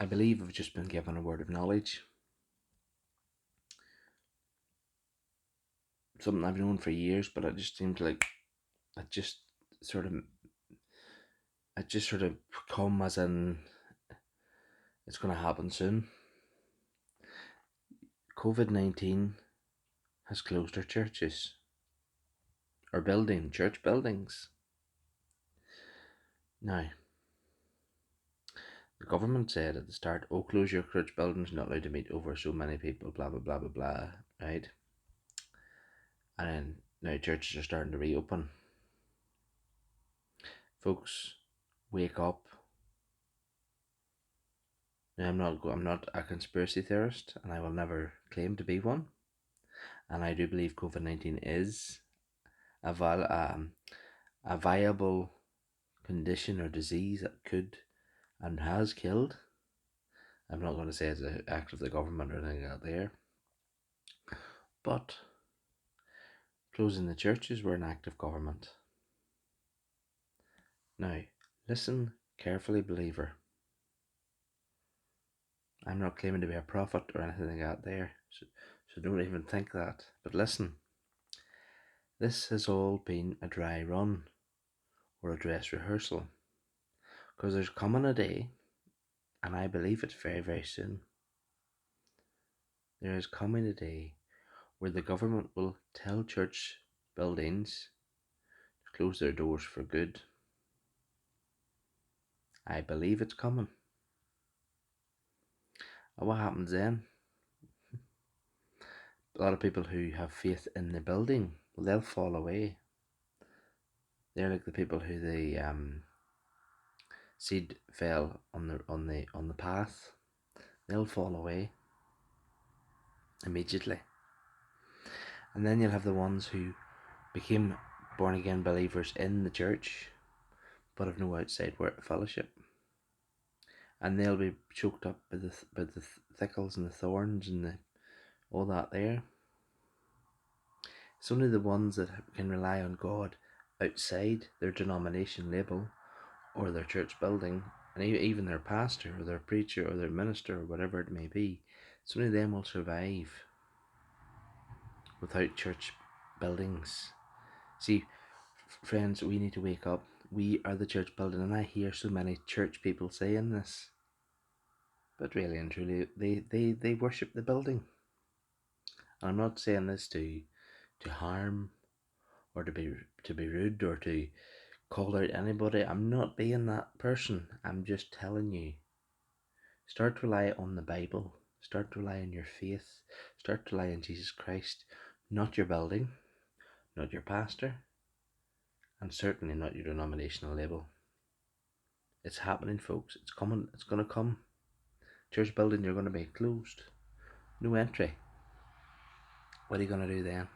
I believe I've just been given a word of knowledge, something I've known for years, but it just seems like it just sort of it just sort of come as in it's going to happen soon. COVID-19 has closed our churches, our church buildings. Now, the government said at the start, "Oh, close your church buildings, not allowed to meet over so many people." Blah blah blah blah blah. Right, and then now churches are starting to reopen. Folks, wake up. Now, I'm not a conspiracy theorist, and I will never claim to be one. And I do believe COVID-19 is a, a viable condition or disease that could and has killed. I'm not going to say it's an act of the government or anything out there, but closing the churches were an act of government. Now, listen carefully, believer. I'm not claiming to be a prophet or anything like that there, so don't even think that. But listen, this has all been a dry run or a dress rehearsal, because there's coming a day, and I believe it's very, very soon. There is coming a day where the government will tell church buildings to close their doors for good. I believe it's coming. And what happens then? A lot of people who have faith in the building, well, they'll fall away. They're like the people who the seed fell on the path. They'll fall away immediately. And then you'll have the ones who became born again believers in the church but have no outside fellowship, and they'll be choked up by the thickles and the thorns and all that there. It's only the ones that can rely on God outside their denomination label or their church building, and even their pastor or their preacher or their minister or whatever it may be. It's only them will survive without church buildings. See, friends, we need to wake up. We are the church building, and I hear so many church people saying this, but really and truly, they worship the building. And I'm not saying this to harm or to be rude or to call out anybody. I'm not being that person. I'm just telling you. Start to rely on the Bible. Start to rely on your faith. Start to rely on Jesus Christ, not your building, not your pastor, and certainly not your denominational label. It's happening, folks. It's coming. It's going to come. Church buildings are going to be closed. No entry. What are you going to do then?